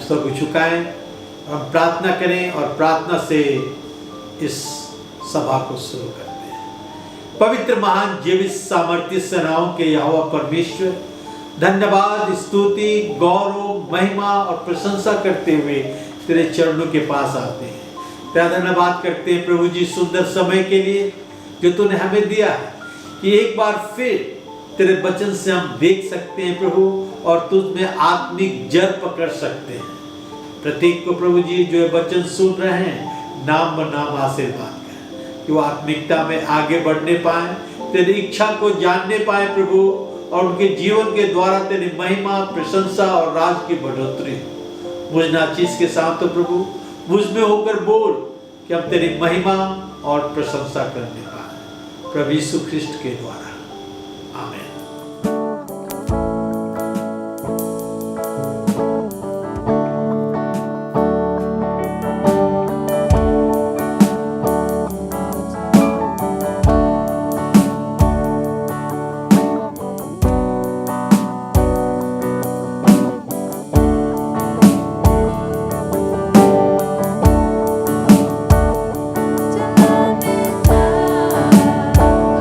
सब कुछ झुकाएं, हम प्रार्थना करें और प्रार्थना से इस सभा को शुरू करते हैं। पवित्र महान जीवित सामर्थ्य सेनाओं के यहोवा परमेश्वर, धन्यवाद, स्तुति, गौरव, महिमा और प्रशंसा करते हुए तेरे चरणों के पास आते हैं। तेरा धन्यवाद करते हैं प्रभु जी सुंदर समय के लिए जो तूने हमें दिया है कि एक बार फिर तेरे वचन से हम देख सकते हैं प्रभु, और तुझ में आत्मिक जड़ पकड़ सकते हैं। प्रत्येक को प्रभु जी जो ये वचन सुन रहे हैं, नाम ब नाम आशीर्वाद कर कि वो आत्मिकता में आगे बढ़ने पाए, तेरी इच्छा को जानने पाए प्रभु, और उनके जीवन के द्वारा तेरी महिमा, प्रशंसा और राज की बढ़ोतरी हो। मुझ नाचीज के साथ तो प्रभु मुझ में होकर बोल कि हम तेरी महिमा और प्रशंसा करने पाए, प्रभु यीशु ख्रिस्ट के द्वारा, आमीन।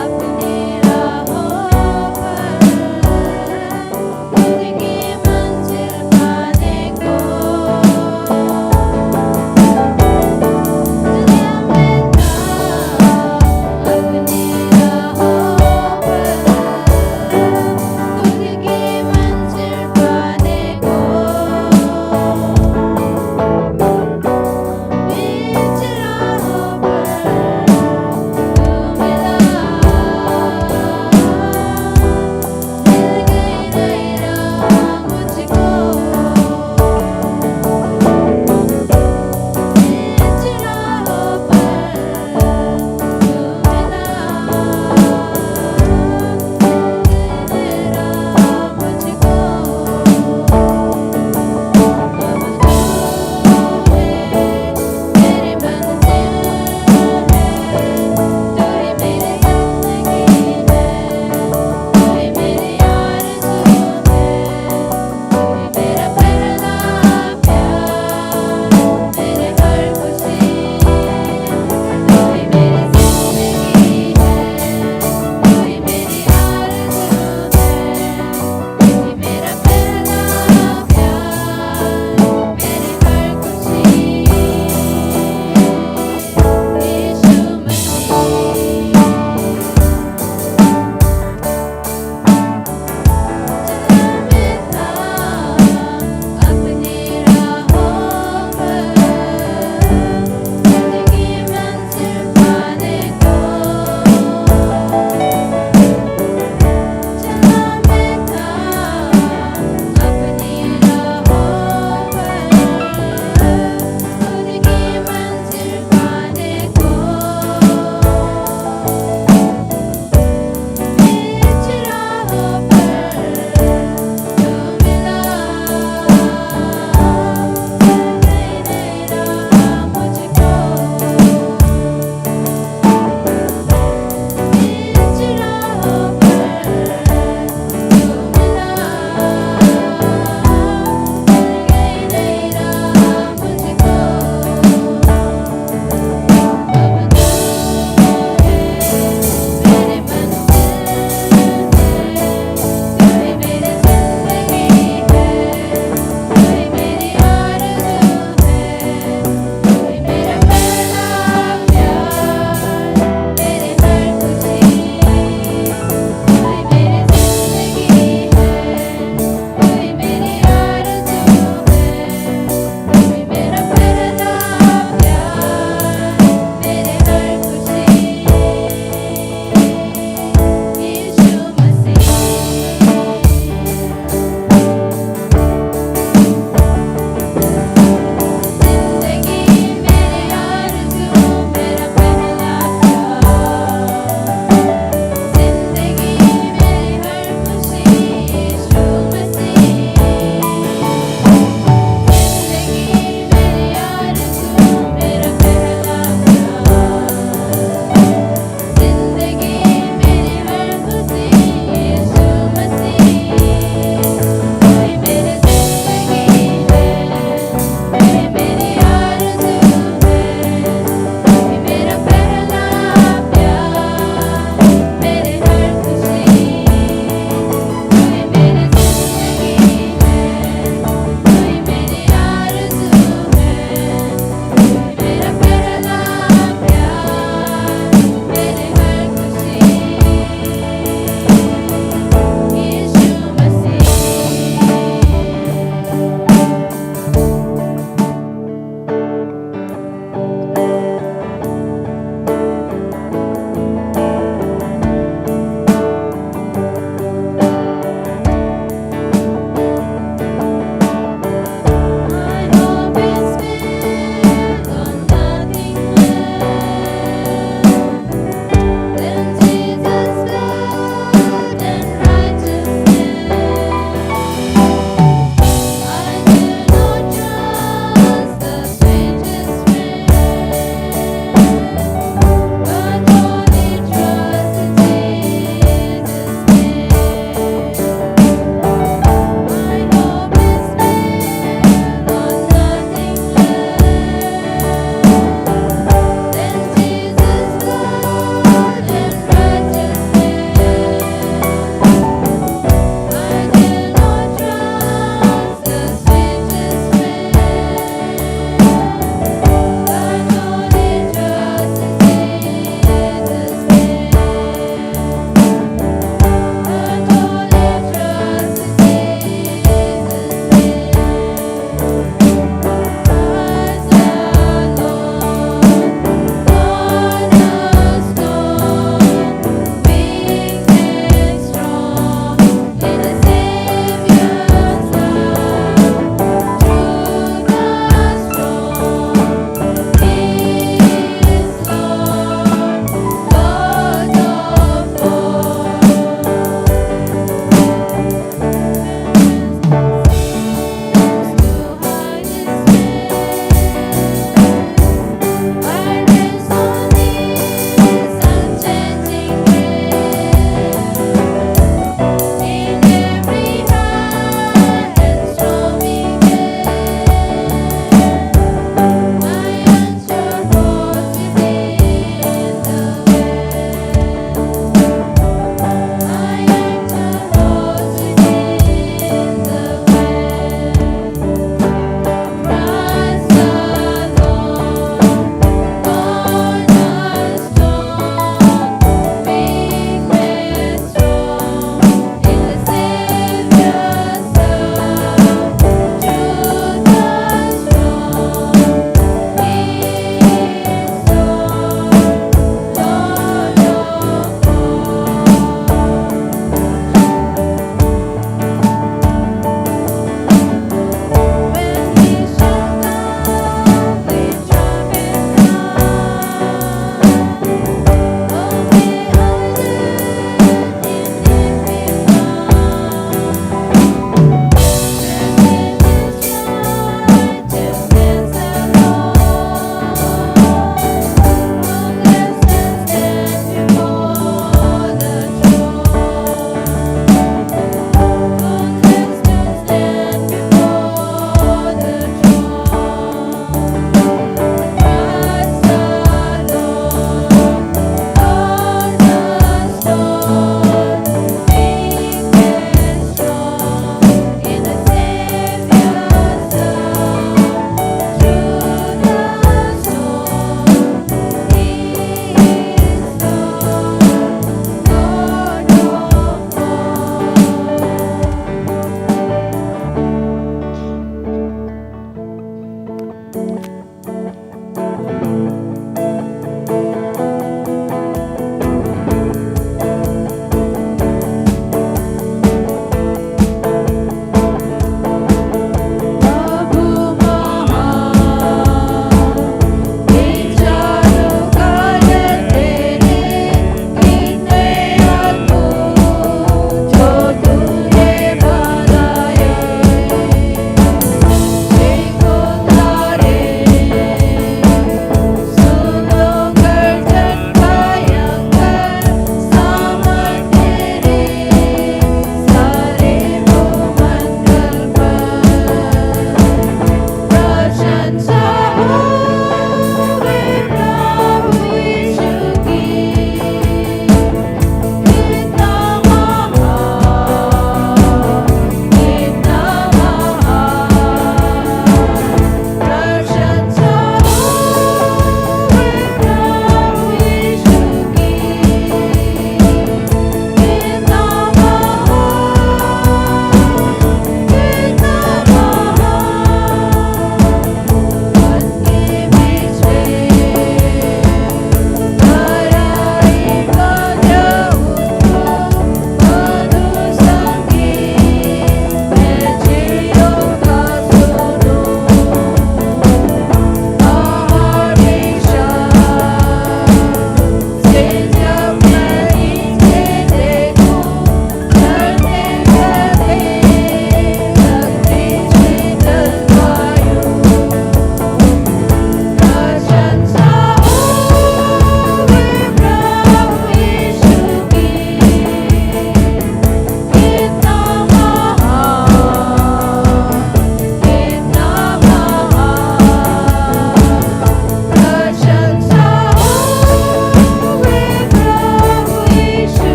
अपने राहों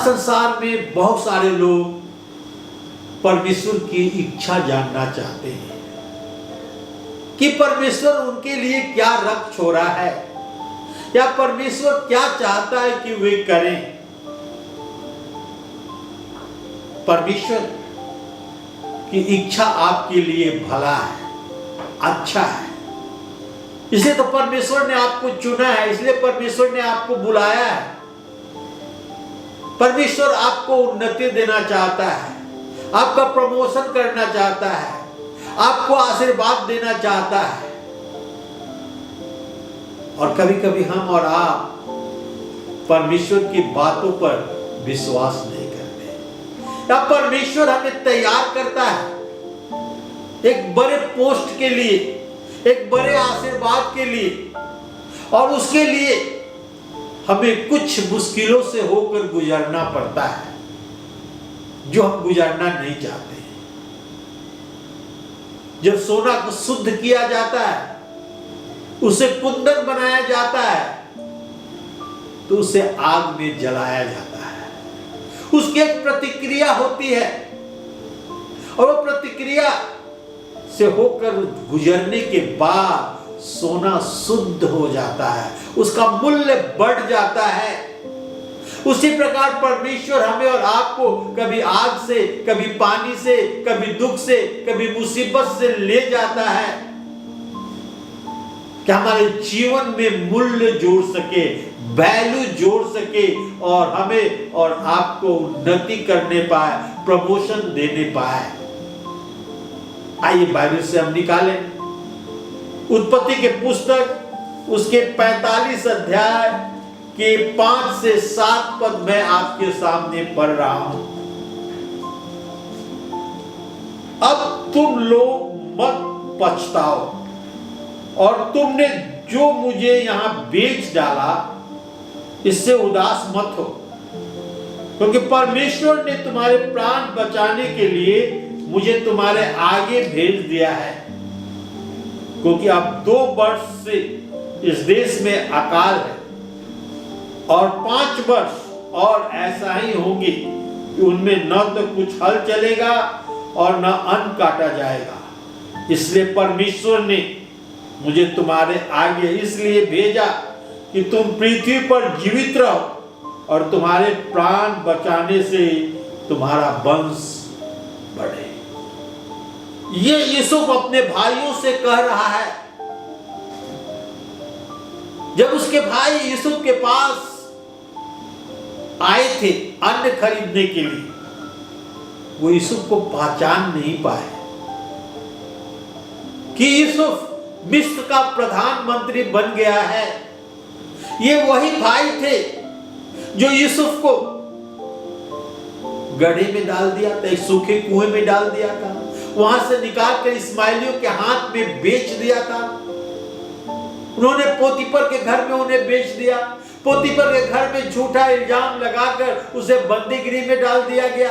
संसार में बहुत सारे लोग परमेश्वर की इच्छा जानना चाहते हैं कि परमेश्वर उनके लिए क्या रख छोड़ा है, या परमेश्वर क्या चाहता है कि वे करें। परमेश्वर की इच्छा आपके लिए भला है, अच्छा है। इसलिए तो परमेश्वर ने आपको चुना है, इसलिए परमेश्वर ने आपको बुलाया है। परमेश्वर आपको उन्नति देना चाहता है, आपका प्रमोशन करना चाहता है, आपको आशीर्वाद देना चाहता है। और कभी कभी हम और आप परमेश्वर की बातों पर विश्वास नहीं करते, या परमेश्वर हमें तैयार करता है एक बड़े पोस्ट के लिए, एक बड़े आशीर्वाद के लिए, और उसके लिए हमें कुछ मुश्किलों से होकर गुजरना पड़ता है जो हम गुजरना नहीं चाहते। जब सोना को शुद्ध किया जाता है, उसे कुंदन बनाया जाता है, तो उसे आग में जलाया जाता है। उसकी एक प्रतिक्रिया होती है, और वो प्रतिक्रिया से होकर गुजरने के बाद सोना शुद्ध हो जाता है, उसका मूल्य बढ़ जाता है। उसी प्रकार परमेश्वर हमें और आपको कभी आग से, कभी पानी से, कभी दुख से, कभी मुसीबत से ले जाता है कि हमारे जीवन में मूल्य जोड़ सके, वैल्यू जोड़ सके, और हमें और आपको उन्नति करने पाए, प्रमोशन देने पाए। आइए बाइबल से हम निकालें उत्पत्ति के पुस्तक उसके 45 अध्याय के 5 से 7 पद मैं आपके सामने पढ़ रहा हूं। अब तुम लोग मत पछताओ, और तुमने जो मुझे यहां बेच डाला इससे उदास मत हो, क्योंकि परमेश्वर ने तुम्हारे प्राण बचाने के लिए मुझे तुम्हारे आगे भेज दिया है। क्योंकि अब 2 वर्ष से इस देश में अकाल है, और 5 वर्ष और ऐसा ही होंगे कि उनमें न तो कुछ हल चलेगा और न अन्न काटा जाएगा। इसलिए परमेश्वर ने मुझे तुम्हारे आगे इसलिए भेजा कि तुम पृथ्वी पर जीवित रहो और तुम्हारे प्राण बचाने से तुम्हारा वंश बढ़े। ये यूसुफ अपने भाइयों से कह रहा है। जब उसके भाई यूसुफ के पास आए थे अन्न खरीदने के लिए, वो यूसुफ को पहचान नहीं पाए कि यूसुफ मिस्र का प्रधानमंत्री बन गया है। ये वही भाई थे जो यूसुफ को गड्ढे में डाल दिया था, एक सूखे कुएं में डाल दिया था, वहां से निकाल कर इस्माइलियों के हाथ में बेच दिया था। उन्होंने पोतीफर के घर में उन्हें बेच दिया। पोतीफर के घर में झूठा इल्जाम लगाकर उसे बंदीगृह में डाल दिया गया।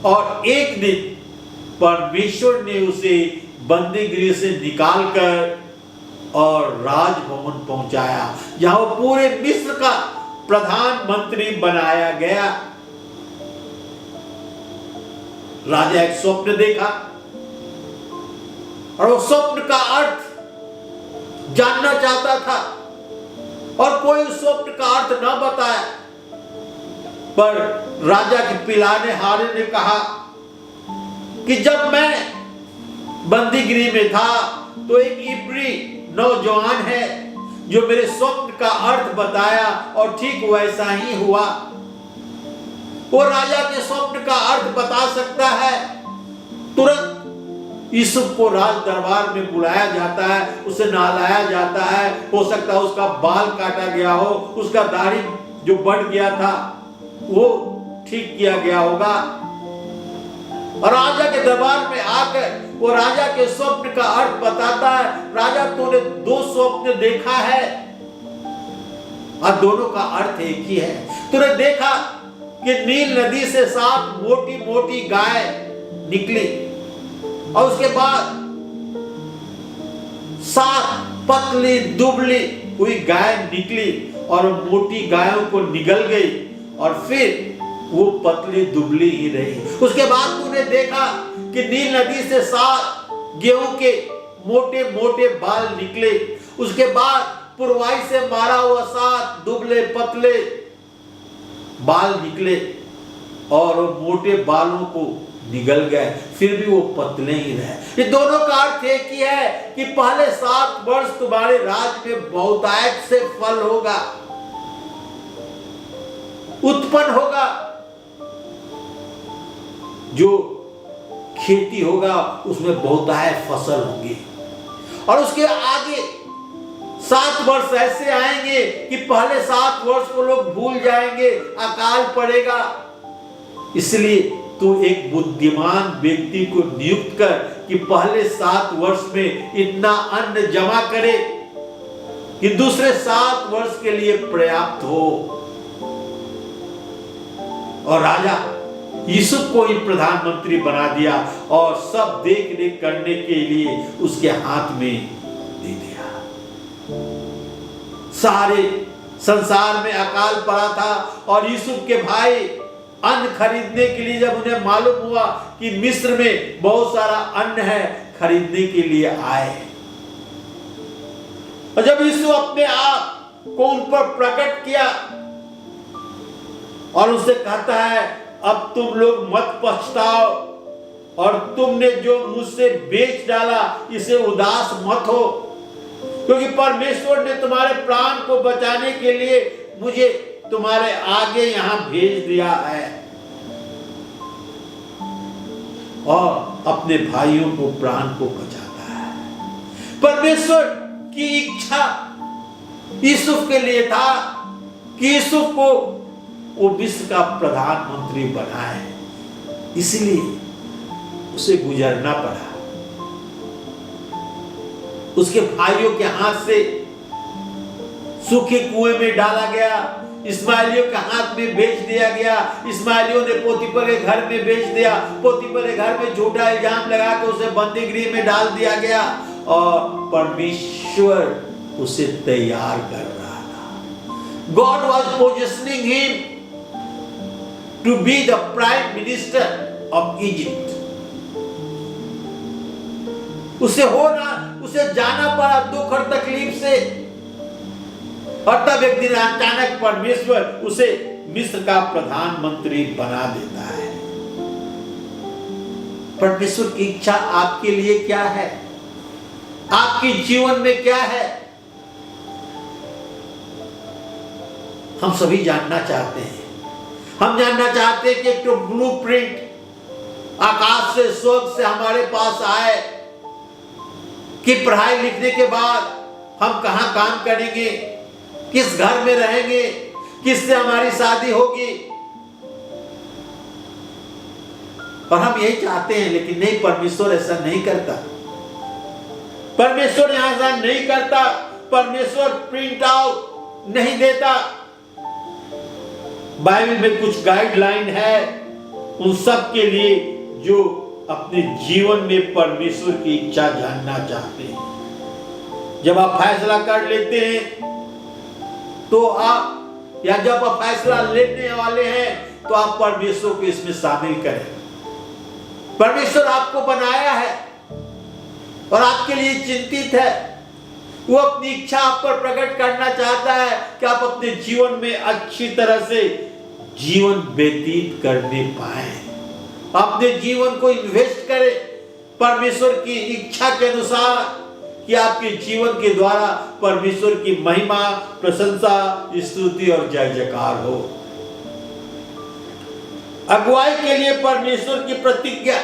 और एक दिन परमेश्वर ने उसे बंदीगृह से निकालकर और राजभवन पहुंचाया, जहां वो पूरे मिस्र का प्रधानमंत्री बनाया गया। राजा एक स्वप्न देखा, और वो स्वप्न का अर्थ जानना चाहता था, और कोई उस स्वप्न का अर्थ न बताया। पर राजा के पिलाने हारे ने कहा कि जब मैं बंदीगृह में था तो एक इब्री नौजवान है जो मेरे स्वप्न का अर्थ बताया, और ठीक वैसा ही हुआ। वो राजा के स्वप्न का अर्थ बता सकता है। तुरंत यूसुफ को राज दरबार में बुलाया जाता है, उसे नहलाया जाता है। हो सकता है उसका बाल काटा गया हो, उसका दाढ़ी जो बढ़ गया था वो ठीक किया गया होगा। और राजा के दरबार में आकर वो राजा के स्वप्न का अर्थ बताता है। राजा, तूने 2 स्वप्न देखा है, और दोनों का अर्थ एक ही है। तूने देखा कि नील नदी से 7 मोटी मोटी गाय निकली, और उसके बाद 7 पतली दुबली हुई गाय निकली और मोटी गायों को निगल गई और फिर वो पतली दुबली ही रही। उसके बाद तूने देखा कि नील नदी से 7 गेहूं के मोटे मोटे बाल निकले। उसके बाद पुरवाई से मारा हुआ 7 दुबले पतले बाल निकले और वो मोटे बालों को निगल गए, फिर भी वो पतले ही रहे। ये दोनों का अर्थ एक ही है कि पहले 7 वर्ष तुम्हारे राज में बहुतायत से फल होगा, उत्पन्न होगा, जो खेती होगा उसमें बहुतायत फसल होगी। और उसके आगे 7 वर्ष ऐसे आएंगे कि पहले 7 वर्ष को लोग भूल जाएंगे, अकाल पड़ेगा। इसलिए तू एक बुद्धिमान व्यक्ति को नियुक्त कर कि पहले 7 वर्ष में इतना अन्न जमा करे कि दूसरे 7 वर्ष के लिए पर्याप्त हो। और राजा यूसुफ को ही प्रधानमंत्री बना दिया और सब देख रेख करने के लिए उसके हाथ में दे दिया। सारे संसार में अकाल पड़ा था और यूसुफ के भाई अन्न खरीदने के लिए जब उन्हें मालूम हुआ कि मिस्र में बहुत सारा अन्न है, खरीदने के लिए आए। और जब यूसुफ अपने आप को उन पर प्रकट किया और उससे कहता है, अब तुम लोग मत पछताओ और तुमने जो मुझसे बेच डाला इसे उदास मत हो, क्योंकि परमेश्वर ने तुम्हारे प्राण को बचाने के लिए मुझे तुम्हारे आगे यहां भेज दिया है। और अपने भाइयों को प्राण को बचाता है। परमेश्वर की इच्छा यूसुफ के लिए था कि यूसुफ को वो विश्व का प्रधानमंत्री बनाए, इसलिए उसे गुजरना पड़ा। उसके भाइयों के हाथ से सूखे कुएं में डाला गया, इस्माइलियों के हाथ में बेच दिया गया। इस्माइलियों ने पोतीफर के घर में बेच दिया, पोतीफर के घर में झूठा इल्जाम लगा के उसे बंदी गृह में डाल दिया गया और परमेश्वर उसे तैयार कर रहा था। God was positioning him to be the prime minister of Egypt. उसे जाना पड़ा दुख और तकलीफ से, और तब एक दिन अचानक परमेश्वर उसे मिस्र का प्रधानमंत्री बना देता है। परमेश्वर की इच्छा आपके लिए क्या है? आपके जीवन में क्या है? हम सभी जानना चाहते हैं। हम जानना चाहते हैं कि एक तो ब्लूप्रिंट आकाश से स्वर्ग से हमारे पास आए कि पढ़ाई लिखने के बाद हम कहां काम करेंगे, किस घर में रहेंगे, किससे हमारी शादी होगी। और हम यही चाहते हैं, लेकिन नहीं, परमेश्वर ऐसा नहीं करता। परमेश्वर यहां ऐसा नहीं करता। परमेश्वर प्रिंट आउट नहीं देता। बाइबल में कुछ गाइडलाइन है उन सब के लिए जो अपने जीवन में परमेश्वर की इच्छा जानना चाहते हैं। जब आप फैसला कर लेते हैं तो आप, या जब आप फैसला लेने वाले हैं तो आप परमेश्वर को इसमें शामिल करें। परमेश्वर आपको बनाया है और आपके लिए चिंतित है। वो अपनी इच्छा आप पर प्रकट करना चाहता है कि आप अपने जीवन में अच्छी तरह से जीवन व्यतीत करने पाए, अपने जीवन को इन्वेस्ट करें परमेश्वर की इच्छा के अनुसार, कि आपके जीवन के द्वारा परमेश्वर की महिमा, प्रशंसा, स्तुति और जय जयकार हो। अगुवाई के लिए परमेश्वर की प्रतिज्ञा।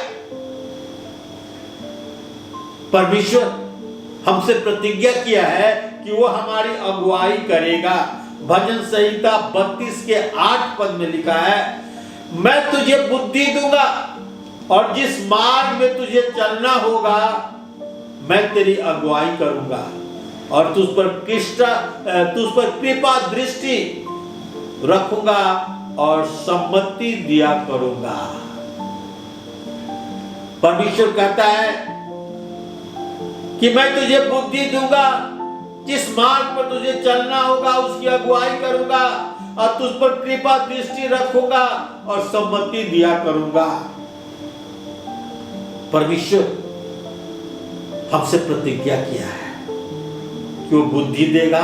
परमेश्वर हमसे प्रतिज्ञा किया है कि वो हमारी अगुवाई करेगा। भजन संहिता 32 के 8 पद में लिखा है, मैं तुझे बुद्धि दूंगा और जिस मार्ग में तुझे चलना होगा मैं तेरी अगुवाई करूंगा और तुझ पर कृपा दृष्टि रखूंगा और सम्मति दिया करूंगा। परमेश्वर कहता है कि मैं तुझे बुद्धि दूंगा जिस मार्ग पर तुझे चलना होगा उसकी अगुवाई करूंगा और तुझ पर कृपा दृष्टि रखूंगा और सम्मति दिया करूंगा। परमेश्वर हमसे प्रतिज्ञा किया है कि वो बुद्धि देगा,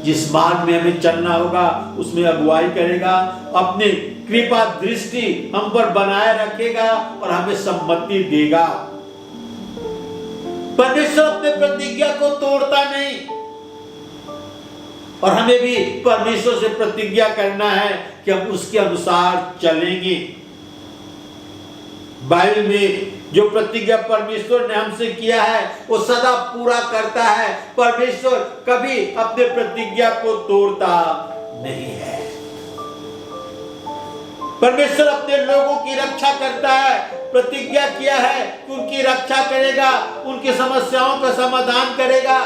जिस मार्ग में हमें चलना होगा उसमें अगुवाई करेगा, अपनी कृपा दृष्टि हम पर बनाए रखेगा और हमें सम्मति देगा। परमेश्वर अपने प्रतिज्ञा को तोड़ता नहीं और हमें भी परमेश्वर से प्रतिज्ञा करना है कि हम उसके अनुसार चलेंगे। बाइबल में जो प्रतिज्ञा परमेश्वर ने हमसे किया है वो सदा पूरा करता है। परमेश्वर कभी अपने प्रतिज्ञा को तोड़ता नहीं है। परमेश्वर अपने लोगों की रक्षा करता है, प्रतिज्ञा किया है कि उनकी रक्षा करेगा, उनकी समस्याओं का समाधान करेगा।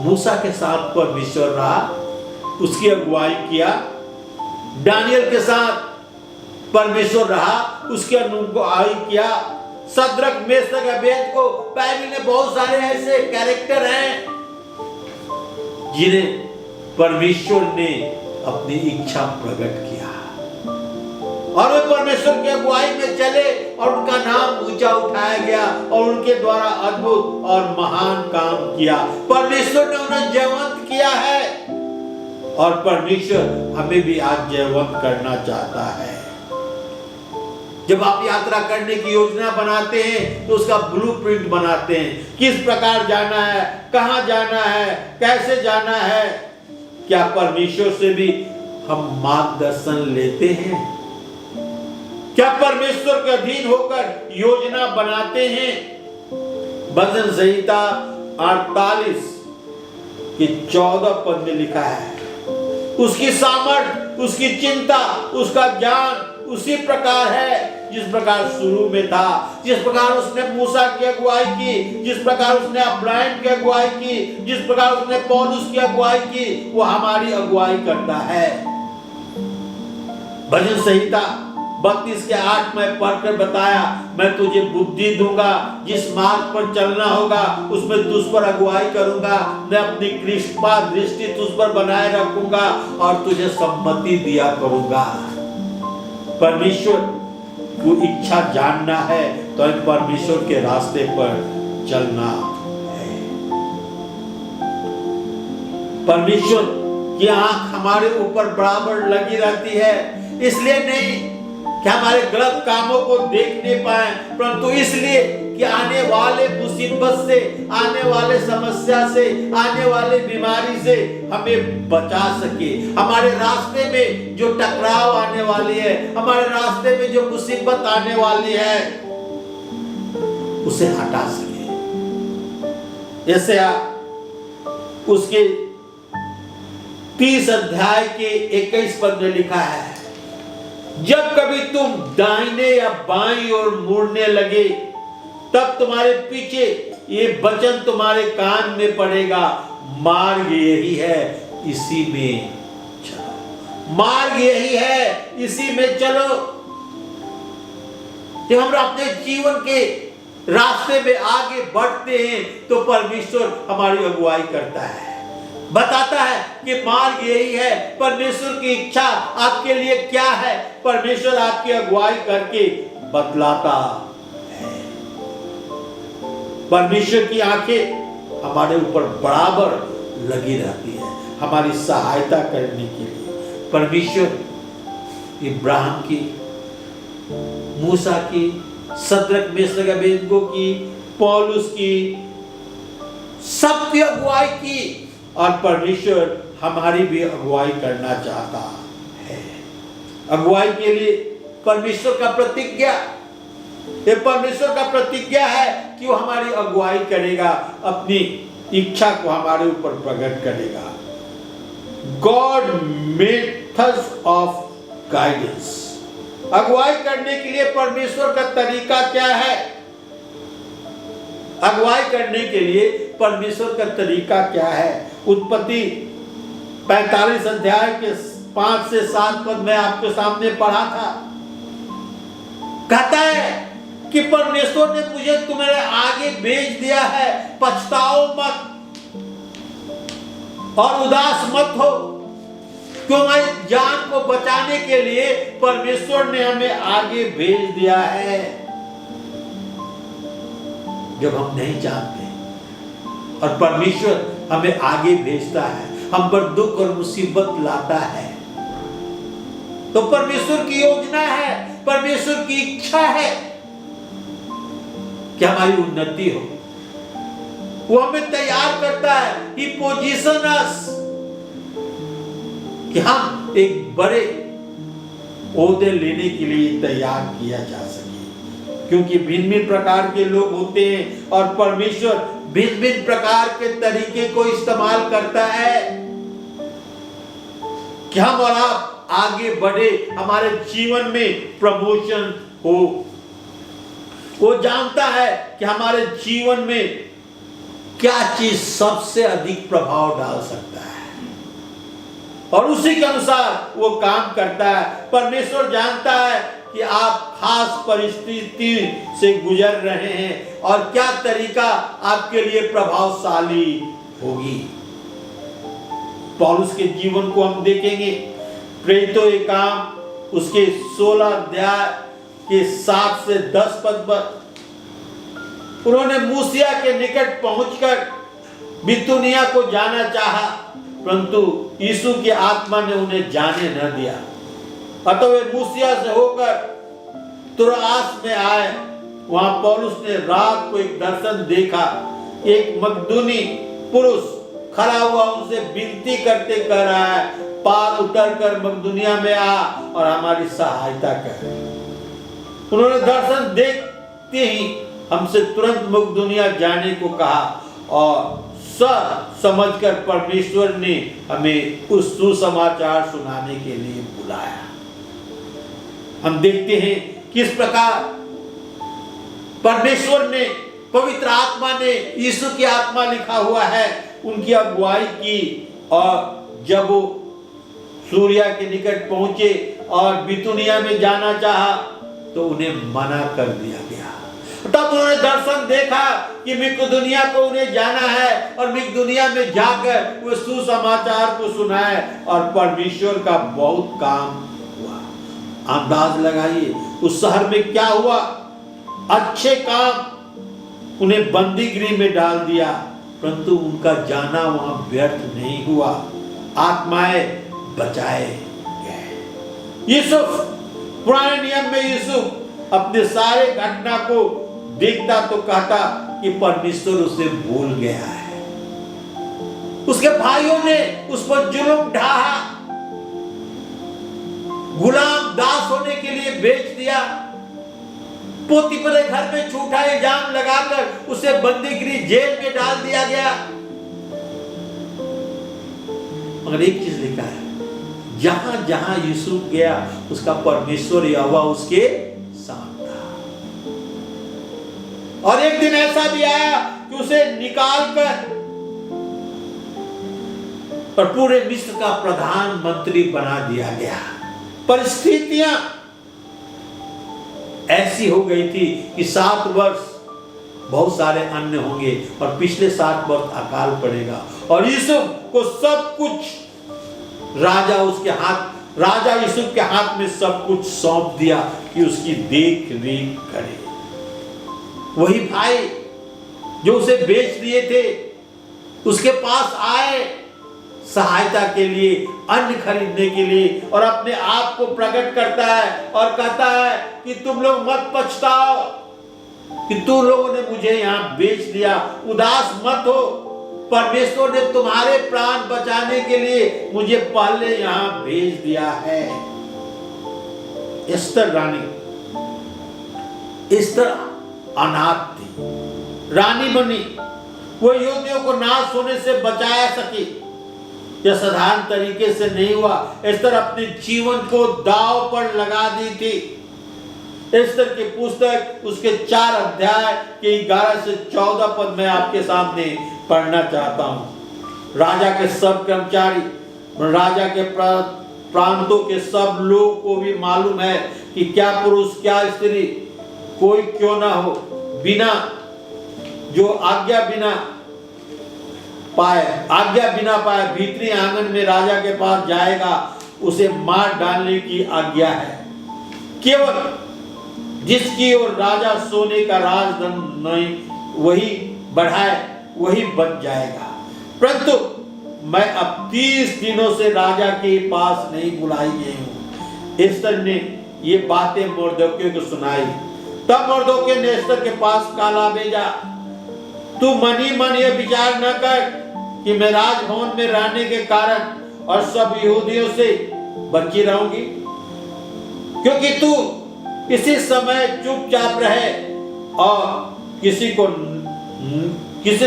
मूसा के साथ परमेश्वर रहा, उसकी अगुवाई किया। दानियल के साथ परमेश्वर रहा, उसकी अगुवाई किया। सद्रक मेशक अबेदको, बाइबल में बहुत सारे ऐसे कैरेक्टर हैं जिन्हें परमेश्वर ने अपनी इच्छा प्रकट किया और वे परमेश्वर की अगुवाई में चले और उनका नाम ऊंचा उठाया गया और उनके द्वारा अद्भुत और महान काम किया। परमेश्वर ने उन्हें जयवंत किया है और परमेश्वर हमें भी आज जयवंत करना चाहता है। जब आप यात्रा करने की योजना बनाते हैं तो उसका ब्लूप्रिंट बनाते हैं, किस प्रकार जाना है, कहां जाना है, कैसे जाना है। क्या परमेश्वर से भी हम मार्गदर्शन लेते हैं? क्या परमेश्वर के अधीन होकर योजना बनाते हैं? भजन संहिता 48 के 14 पद में लिखा है, उसकी सामर्थ, उसकी चिंता, उसका ज्ञान उसी प्रकार है जिस प्रकार शुरू में था। जिस प्रकार उसने मूसा की अगुवाई की, जिस प्रकार उसने अब्राहम की अगुवाई की, जिस प्रकार उसने पौलुस की अगुवाई की, वो हमारी अगुवाई करता है। भजन संहिता 32 के 8 में पढ़कर बताया, मैं तुझे बुद्धि दूंगा, जिस मार्ग पर चलना होगा उसमें तुझ पर अगुवाई करूंगा, मैं अपनी कृपा दृष्टि तुझ पर बनाए रखूंगा और तुझे सम्मति दिया करूंगा। परमेश्वर को इच्छा जानना है तो हमें परमेश्वर के रास्ते पर चलना है। परमेश्वर की आंख हमारे ऊपर बराबर लगी रहती है, इसलिए नहीं कि हमारे गलत कामों को देख नहीं पाए, परंतु इसलिए कि आने वाले मुसीबत से, आने वाले समस्या से, आने वाले बीमारी से हमें बचा सके। हमारे रास्ते में जो टकराव आने वाली है, हमारे रास्ते में जो मुसीबत आने वाली है, उसे हटा सके। जैसे उसके 30 अध्याय के 21 पद में लिखा है, जब कभी तुम दाहिने या बाईं ओर मुड़ने लगे तब तुम्हारे पीछे ये वचन तुम्हारे कान में पड़ेगा, मार्ग यही है, इसी में चलो। मार्ग यही है, इसी में चलो। जब हम अपने जीवन के रास्ते में आगे बढ़ते हैं तो परमेश्वर हमारी अगुवाई करता है, बताता है कि मार्ग यही है। परमेश्वर की इच्छा आपके लिए क्या है, परमेश्वर आपकी अगुवाई करके बतलाता है। परमेश्वर की आंखें हमारे ऊपर बराबर लगी रहती है हमारी सहायता करने के लिए। परमेश्वर इब्राहिम की, मूसा की, सद्रक मेशक अबेदको की, पौलुस की, सबकी अगुवाई की और परमेश्वर हमारी भी अगुवाई करना चाहता है। अगुवाई के लिए परमेश्वर का प्रतिज्ञा, ये परमेश्वर का प्रतिज्ञा है कि वो हमारी अगुवाई करेगा, अपनी इच्छा को हमारे ऊपर प्रकट करेगा। गॉड मेथड्स ऑफ गाइडेंस, अगुवाई करने के लिए परमेश्वर का तरीका क्या है? अगुवाई करने के लिए परमेश्वर का तरीका क्या है? उत्पत्ति 45 अध्याय के 5 से 7 पद में आपके सामने पढ़ा था। कहता है कि परमेश्वर ने मुझे तुम्हारे आगे भेज दिया है, पछताओ मत। और उदास मत हो, क्योंकि जान को बचाने के लिए परमेश्वर ने हमें आगे भेज दिया है। जब हम नहीं जानते और परमेश्वर हमें आगे भेजता है, हम पर दुख और मुसीबत लाता है, तो परमेश्वर की योजना है, परमेश्वर की इच्छा है कि हमारी उन्नति हो। वो हमें तैयार करता है, He positions us, कि हम एक बड़े ओहदे लेने के लिए तैयार किया जा सके। क्योंकि भिन्न भिन्न प्रकार के लोग होते हैं और परमेश्वर भिन्न भिन्न प्रकार के तरीके को इस्तेमाल करता है कि हम और आप आगे बढ़े, हमारे जीवन में प्रमोशन हो। वो जानता है कि हमारे जीवन में क्या चीज सबसे अधिक प्रभाव डाल सकता है और उसी के अनुसार वो काम करता है। परमेश्वर जानता है कि आप खास परिस्थिति से गुजर रहे हैं और क्या तरीका आपके लिए प्रभावशाली होगी। पौलुस के जीवन को हम देखेंगे, प्रेरितों के काम उसके 16 अध्याय के 7 से 10 पद पर उन्होंने मूसिया के निकट पहुंचकर बितूनिया को जाना चाहा, परंतु यीशु की आत्मा ने उन्हें जाने न दिया। अतः वे मूसिया से होकर तुरोआस में आए। वहां पौलुस ने रात को एक दर्शन देखा। एक मकदूनी पुरुष खड़ा हुआ उनसे विनती करते कह रहा है, पार उतर कर मकदूनिया में आ और हमारी सहायता कर। उन्होंने दर्शन देखते ही हमसे तुरंत मकदूनिया जाने को कहा और समझकर परमेश्वर ने हमें उस सुसमाचार सुनाने के लिए बुलाया। हम देखते हैं किस प्रकार परमेश्वर ने, पवित्र आत्मा ने, यीशु की आत्मा लिखा हुआ है, उनकी अगुवाई की और जब वो सूर्या के निकट पहुंचे और बितूनिया में जाना चाहा तो उन्हें मना कर दिया गया। तब उन्होंने दर्शन देखा कि मकदूनिया को उन्हें जाना है और मकदूनिया में जाकर वो सुसमाचार को सुनाए और परमेश्वर का बहुत काम हुआ। अंदाज लगाइए उस शहर में क्या हुआ। अच्छे काम उन्हें बंदीगृह में डाल दिया, परंतु उनका जाना वहां व्यर्थ नहीं हुआ, आत्माएं बचाए गए। यूसुफ, पुराने नियम में यूसुफ अपने सारे घटना को देखता तो कहता कि परमेश्वर उसे भूल गया है। उसके भाइयों ने उस पर जुल्म ढाहा, गुलाम दास होने के लिए बेच दिया, पोतीपरे घर में झूठा इल्जाम लगाकर उसे बंदीगृह जेल में डाल दिया गया। मगर एक चीज लिखा है, जहां जहां यूसुफ गया उसका परमेश्वर यहोवा उसके साथ था। और एक दिन ऐसा भी आया कि उसे निकालकर और पूरे मिस्र का प्रधानमंत्री बना दिया गया। परिस्थितियां ऐसी हो गई थी कि 7 वर्ष बहुत सारे अन्य होंगे और पिछले 7 वर्ष अकाल पड़ेगा और यूसुफ को सब कुछ राजा यूसुफ के हाथ में सब कुछ सौंप दिया कि उसकी देख रेख करे। वही भाई जो उसे बेच दिए थे उसके पास आए सहायता के लिए, अन्न खरीदने के लिए, और अपने आप को प्रकट करता है और कहता है कि तुम लोग मत पछताओ कि तुम लोगों ने मुझे यहां बेच दिया, उदास मत हो, परमेश्वर ने तुम्हारे प्राण बचाने के लिए मुझे पहले यहां भेज दिया है। एस्तर रानी, एस्तर अनाथ थी, रानी बनी, वो यहूदियों को नाश होने से बचाया सकी। यह साधारण तरीके से नहीं हुआ। एस्तर अपने जीवन को दांव पर लगा दी थी। एस्तर की पुस्तक उसके 4 अध्याय के 11 से 14 पद में आपके सामने पढ़ना चाहता हूं। राजा के सब कर्मचारी, राजा के प्रांतों के सब लोग को भी मालूम है कि क्या पुरुष क्या स्त्री कोई क्यों ना हो, बिना जो आज्ञा बिना पाए, आज्ञा बिना पाए भीतरी आंगन में राजा के पास जाएगा, उसे मार डालने की आज्ञा है। केवल जिसकी ओर राजा सोने का राजदंड नहीं वही बढ़ाए वही बच जाएगा। परंतु मैं अब 30 दिनों से राजा के पास नहीं बुलाई गई हूँ। एस्तर ने ये बातें मोर्देकै को सुनाई। तब मोर्देकै ने एस्तर के पास काला भेजा, तू मन ही मन ये विचार न कर कि मैं राजभवन में रहने के कारण और सब यहूदियों से बची रहूंगी, क्योंकि तू इसी समय चुपचाप रहे और किसी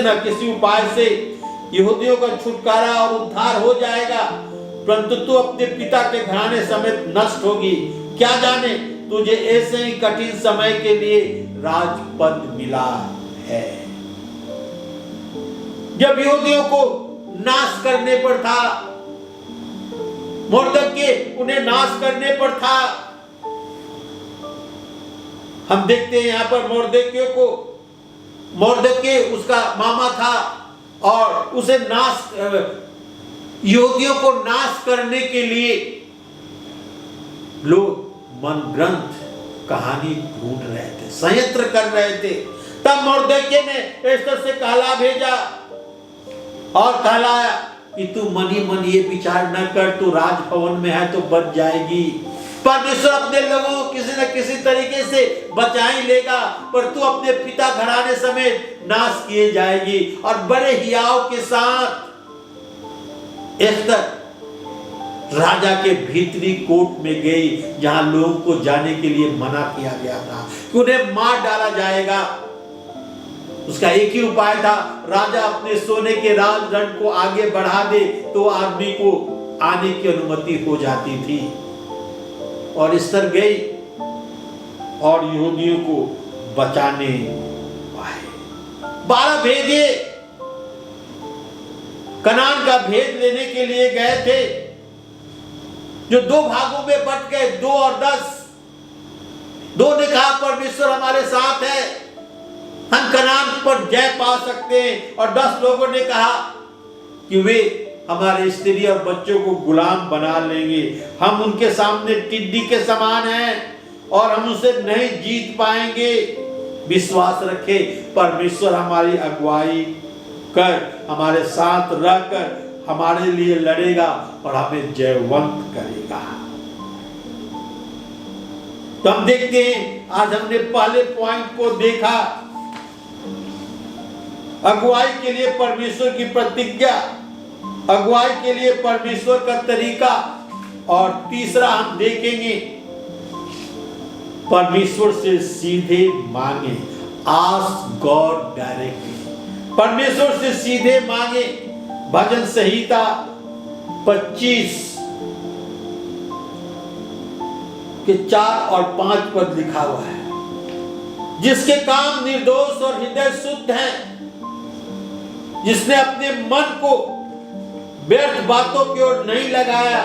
न किसी उपाय से यहूदियों का छुटकारा और उद्धार हो जाएगा, परंतु तू अपने पिता के घराने समेत नष्ट होगी। क्या जाने तुझे ऐसे ही कठिन समय के लिए राजपद मिला है। जब यहूदियों को नाश करने पर था, मोर्देकै उन्हें नाश करने पर था, हम देखते हैं यहाँ पर मोर्देकै उसका मामा था और उसे यहूदियों को नाश करने के लिए लोग मन ग्रंथ कहानी ढूंढ रहे थे, संयंत्र कर रहे थे। तब मोर्देकै ने एस्तर से काला भेजा और कहलाया कि तू मन ही मन ये विचार न कर, तू राजभवन में है तो बच जाएगी। परमेश्वर अपने लोगों को किसी न किसी तरीके से बचा ही लेगा, पर तू अपने पिता घराने समेत नाश किए जाएगी। और बड़े हियाव के साथ एस्तर राजा के भीतरी कोर्ट में गई, जहां लोगों को जाने के लिए मना किया गया था कि उन्हें मार डाला जाएगा। उसका एक ही उपाय था, राजा अपने सोने के राजदंड को आगे बढ़ा दे तो आदमी को आने की अनुमति हो जाती थी। और एस्तर गई और यहूदियों को बचाने पाए। 12 भेदिए कनान का भेद लेने के लिए गए थे, जो 2 भागों में बट गए, 2 और 10। 2 ने कहा परमेश्वर हमारे साथ है, हम कनान पर जय पा सकते हैं, और 10 लोगों ने कहा कि वे हमारे स्त्री और बच्चों को गुलाम बना लेंगे, हम उनके सामने टिड्डी के समान हैं और हम उसे नहीं जीत पाएंगे। विश्वास रखे परमेश्वर हमारी अगुवाई कर, हमारे साथ रहकर हमारे लिए लड़ेगा और हमें जयवंत करेगा। तो हम देखते हैं, आज हमने पहले पॉइंट को देखा, अगुवाई के लिए परमेश्वर की प्रतिज्ञा, अगुवाई के लिए परमेश्वर का तरीका, और तीसरा हम देखेंगे परमेश्वर से सीधे मांगे, आस्क गॉड डायरेक्टली, परमेश्वर से सीधे मांगे। भजन संहिता 25 के 4 और 5 पद लिखा हुआ है, जिसके काम निर्दोष और हृदय शुद्ध हैं, जिसने अपने मन को व्यर्थ बातों की ओर नहीं लगाया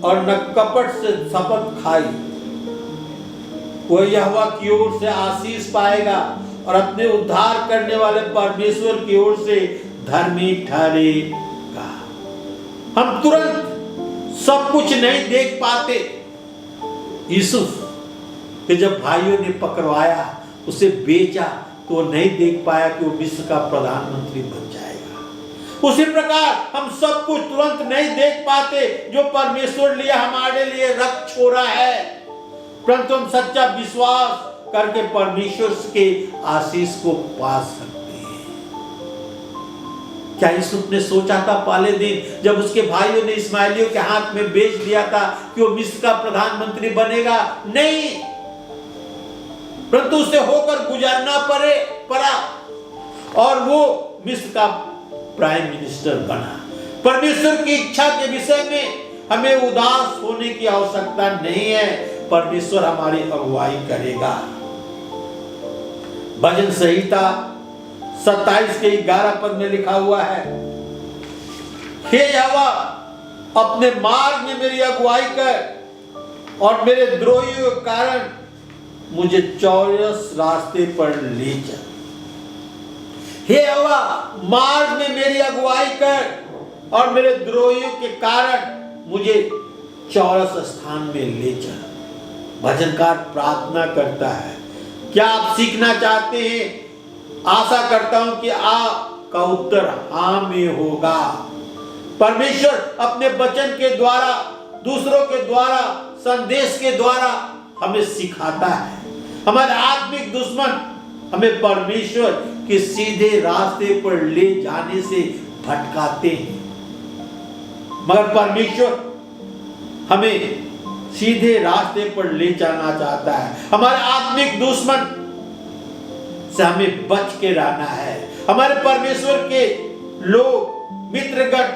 और न कपट से शपथ खाई, वह यहोवा की ओर से आशीष पाएगा और अपने उद्धार करने वाले परमेश्वर की ओर से धर्मी ठहरेगा। हम तुरंत सब कुछ नहीं देख पाते। यूसुफ के जब भाइयों ने पकड़वाया, उसे बेचा, तो वो नहीं देख पाया कि वो मिस्र का प्रधानमंत्री बन जाएगा। उसी प्रकार हम सब कुछ तुरंत नहीं देख पाते जो परमेश्वर लिए हमारे लिए रक्त छोड़ा है, परंतु हम सच्चा विश्वास करके परमेश्वर के आशीष को पा सकते हैं। क्या यूसुफ ने सोचा था पहले दिन जब उसके भाइयों ने इस्माइलियों के हाथ में बेच दिया था कि वो मिस्र का प्रधानमंत्री बनेगा? नहीं, परंतु उसे होकर गुजरना पड़ा और वो मिस्र का प्राइम मिनिस्टर बना। परमेश्वर की इच्छा के विषय में हमें उदास होने की आवश्यकता नहीं है, परमेश्वर हमारी अगुवाई करेगा। भजन संहिता 27 के 11 पद में लिखा हुआ है, हे यहोवा अपने मार्ग में मेरी अगुवाई कर और मेरे द्रोहियों के कारण मुझे चौरस रास्ते पर ले चल। हे यहोवा, मार्ग में मेरी अगुवाई कर और मेरे द्रोहियों के कारण मुझे चौरस स्थान में ले चल। भजनकार प्रार्थना करता है। क्या आप सीखना चाहते हैं? आशा करता हूं कि आपका उत्तर हाँ में होगा। परमेश्वर अपने वचन के द्वारा, दूसरों के द्वारा, संदेश के द्वारा हमें सिखाता है। हमारे आत्मिक दुश्मन हमें परमेश्वर के सीधे रास्ते पर ले जाने से भटकाते हैं, मगर परमेश्वर हमें सीधे रास्ते पर ले जाना चाहता है। हमारे आत्मिक दुश्मन से हमें बच के रहना है। हमारे परमेश्वर के लोग, मित्रगण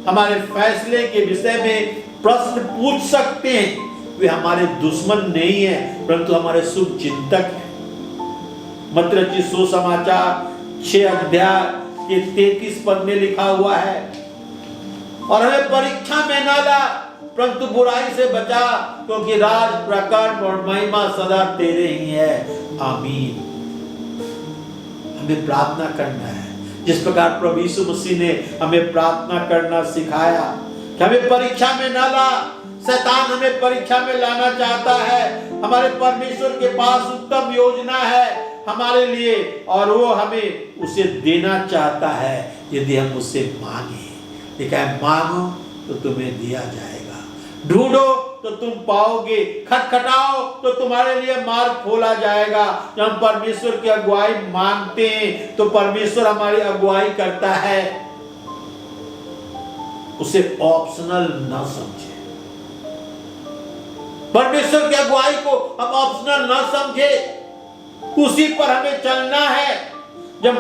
हमारे फैसले के विषय में प्रश्न पूछ सकते हैं। वे हमारे दुश्मन नहीं है, परंतु हमारे शुभ चिंतक हैं। मत्ती रचित सुसमाचार 6 अध्याय के 33 पद में लिखा हुआ है, और हमें परीक्षा में न ला, परंतु बुराई से बचा, क्योंकि राज, प्रकट और महिमा सदा तेरे ही है। आमीन। हमें प्रार्थना करना है जिस प्रकार प्रभु यीशु मसीह ने हमें प्रार्थना करना सिखाया कि हमें परीक्षा में न ला। शैतान हमें परीक्षा में लाना चाहता है। हमारे परमेश्वर के पास उत्तम योजना है हमारे लिए, और वो हमें उसे देना चाहता है यदि हम उससे मांगे। लिखा है, मांगो तो तुम्हें दिया जाएगा, ढूंढो तो तुम पाओगे, खटखटाओ तो तुम्हारे लिए मार्ग खोला जाएगा। जब हम परमेश्वर की अगुवाई मांगते हैं तो परमेश्वर हमारी अगुवाई करता है। उसे ऑप्शनल न समझे। परमेश्वर की अगुवाई को हम ऑप्शनल न समझे, उसी पर हमें चलना है। जब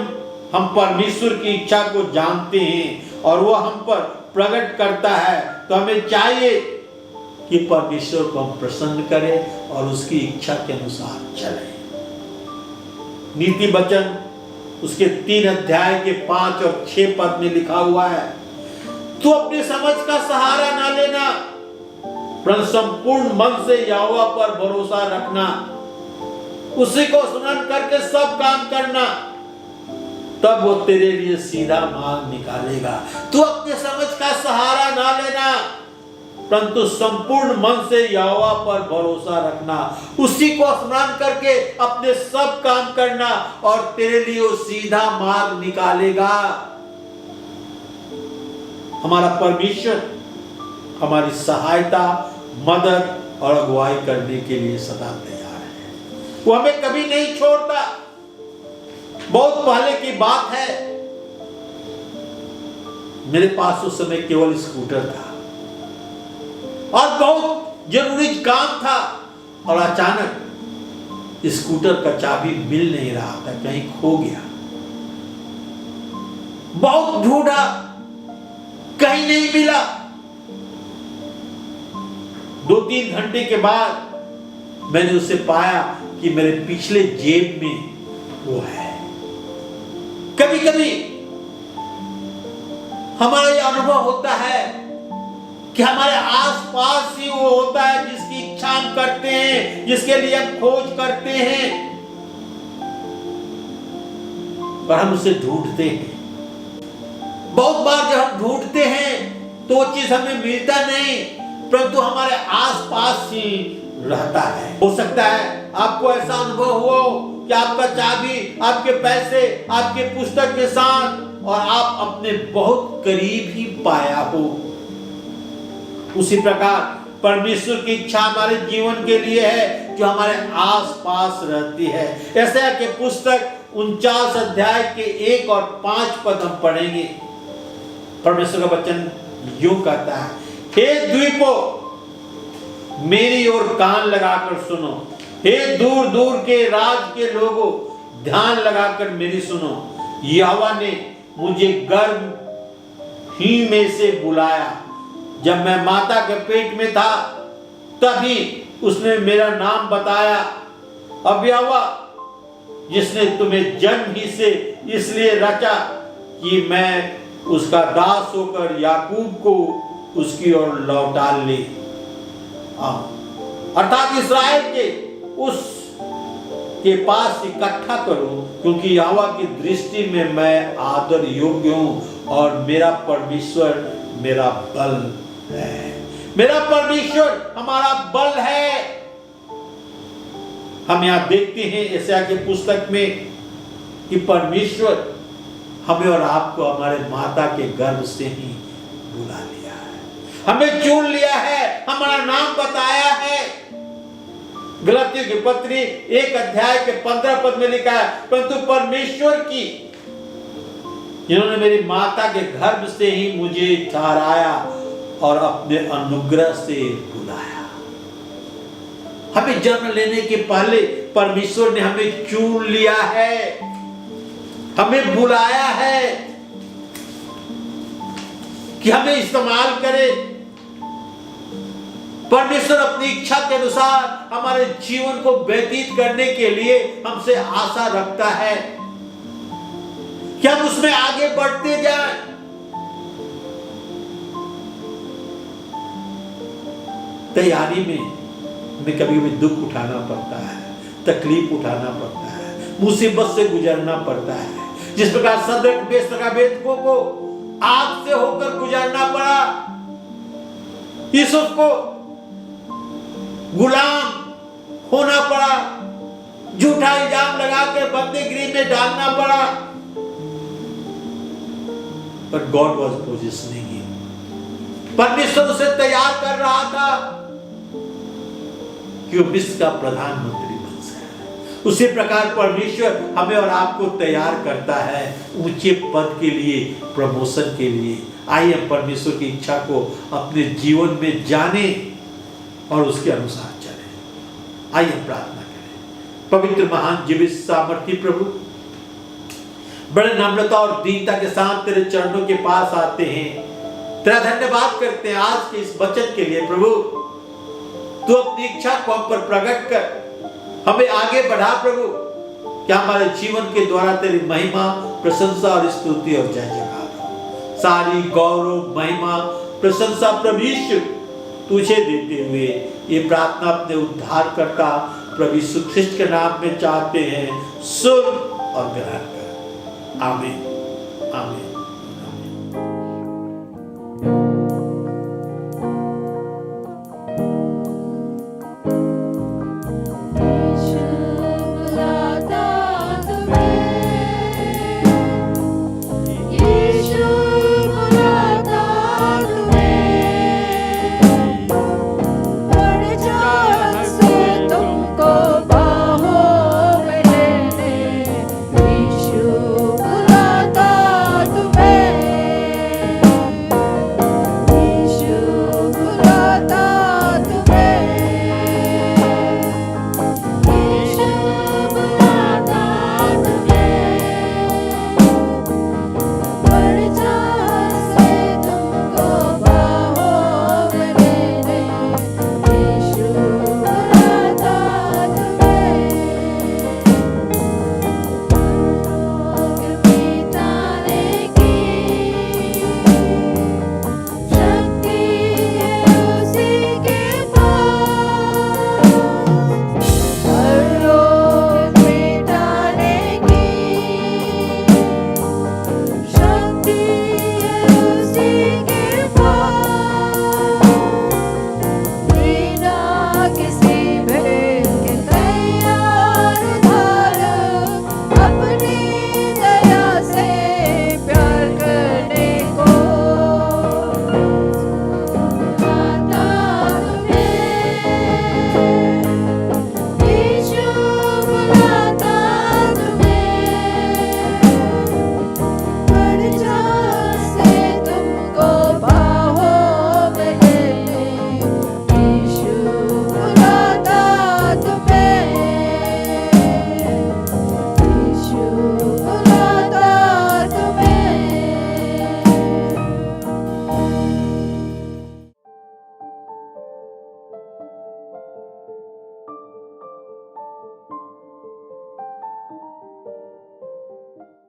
हम परमेश्वर की इच्छा को जानते हैं और वो हम पर प्रकट करता है, तो हमें चाहिए कि परमेश्वर को हम प्रसन्न करें और उसकी इच्छा के अनुसार चलें। नीति वचन उसके 3 अध्याय के 5 और 6 पद में लिखा हुआ है, तू अपनी समझ का सहारा ना लेना, पर संपूर्ण मन से यहोवा पर भरोसा रखना, उसी को स्मरण करके सब काम करना, तब वो तेरे लिए सीधा मार्ग निकालेगा। तू अपने समझ का सहारा ना लेना, परंतु संपूर्ण मन से यहोवा पर भरोसा रखना, उसी को स्मरण करके अपने सब काम करना, और तेरे लिए वो सीधा मार्ग निकालेगा। हमारा परमेश्वर हमारी सहायता, मदद और अगुवाई करने के लिए सदा तैयार है। वो हमें कभी नहीं छोड़ता। बहुत पहले की बात है, मेरे पास उस समय केवल स्कूटर था और बहुत जरूरी काम था, और अचानक स्कूटर का चाबी मिल नहीं रहा था, कहीं खो गया। बहुत ढूंढा, कहीं नहीं मिला। 2-3 घंटे के बाद मैंने उसे पाया कि मेरे पिछले जेब में वो है। कभी कभी हमारा यह अनुभव होता है कि हमारे आसपास ही वो होता है जिसकी इच्छा हम करते हैं, जिसके लिए हम खोज करते हैं, पर हम उसे ढूंढते हैं। बहुत बार जब हम ढूंढते हैं तो वो चीज हमें मिलता नहीं, परंतु हमारे आसपास ही रहता है। हो सकता है आपको ऐसा अनुभव हुआ कि आपका चाबी, आपके पैसे, आपके पुस्तक के साथ, और आप अपने बहुत करीब ही पाया हो। उसी प्रकार परमेश्वर की इच्छा हमारे जीवन के लिए है जो हमारे आसपास रहती है। ऐसा के पुस्तक 49 अध्याय के 1 और 5 पद हम पढ़ेंगे। परमेश्वर का वचन यूं कहता है, हे द्वीपों, मेरी ओर कान लगाकर सुनो, हे दूर दूर के राज के लोगों, ध्यान लगाकर मेरी सुनो। यहोवा ने मुझे गर्भ ही में से बुलाया, जब मैं माता के पेट में था तभी उसने मेरा नाम बताया। अब यहोवा जिसने तुम्हें जन्म ही से इसलिए रचा कि मैं उसका दास होकर याकूब को उसकी ओर लौटा ले, अर्थात इस्राएल के उस के पास इकट्ठा करूं, क्योंकि यहोवा की दृष्टि में मैं आदर योग्य हूं और मेरा परमेश्वर मेरा बल है। मेरा परमेश्वर हमारा बल है। हम यहां देखते हैं यशायाह की पुस्तक में कि परमेश्वर हमें और आपको हमारे माता के गर्भ से ही बुला लिया है, हमें चुन लिया है, हमारा नाम बताया है। गलातियों की पत्री 1 अध्याय के 15 पद में लिखा है, परंतु परमेश्वर की इन्होंने मेरी माता के गर्भ से ही मुझे ठहराया और अपने अनुग्रह से बुलाया। हमें जन्म लेने के पहले परमेश्वर ने हमें चुन लिया है, हमें बुलाया है कि हमें इस्तेमाल करे। परमेश्वर अपनी इच्छा के अनुसार हमारे जीवन को व्यतीत करने के लिए हमसे आशा रखता है कि हम उसमें आगे बढ़ते जाएं। तैयारी में हमें कभी कभी दुख उठाना पड़ता है, तकलीफ उठाना पड़ता है, मुसीबत से गुजरना पड़ता है। जिस प्रकार सदरक मेशक अबेदनगो को आग से होकर गुजरना पड़ा, यूसुफ को गुलाम होना पड़ा, झूठा इल्जाम लगाकर बंदीगृह में डालना पड़ा, पर गॉड वाज पोजिशनिंग हिम। परमेश्वर उसे तैयार कर रहा था कि वो विश्व का प्रधानमंत्री बन जाए। उसी प्रकार परमेश्वर हमें और आपको तैयार करता है ऊंचे पद के लिए, प्रमोशन के लिए। आइए हम परमेश्वर की इच्छा को अपने जीवन में जाने और उसके अनुसार चलें। आइए प्रार्थना करें। पवित्र, महान, जीवित, सामर्थी प्रभु, बड़े नम्रता और दीनता के साथ तेरे चरणों के पास आते हैं, तेरा धन्यवाद करते हैं आज के इस वचन के लिए। प्रभु, तू अपनी इच्छा को हम पर प्रकट कर, हमें आगे बढ़ा प्रभु, क्या हमारे जीवन के द्वारा तेरी महिमा, प्रशंसा और स्तुति और जय जयकार हो। सारी गौरव, महिमा, प्रशंसा प्रभु यीशु तुझे देते हुए ये प्रार्थना अपने उद्धारकर्ता प्रभु यीशु ख्रिस्ट के नाम में चाहते हैं। सुन और ग्रहण कर। आमीन, आमीन।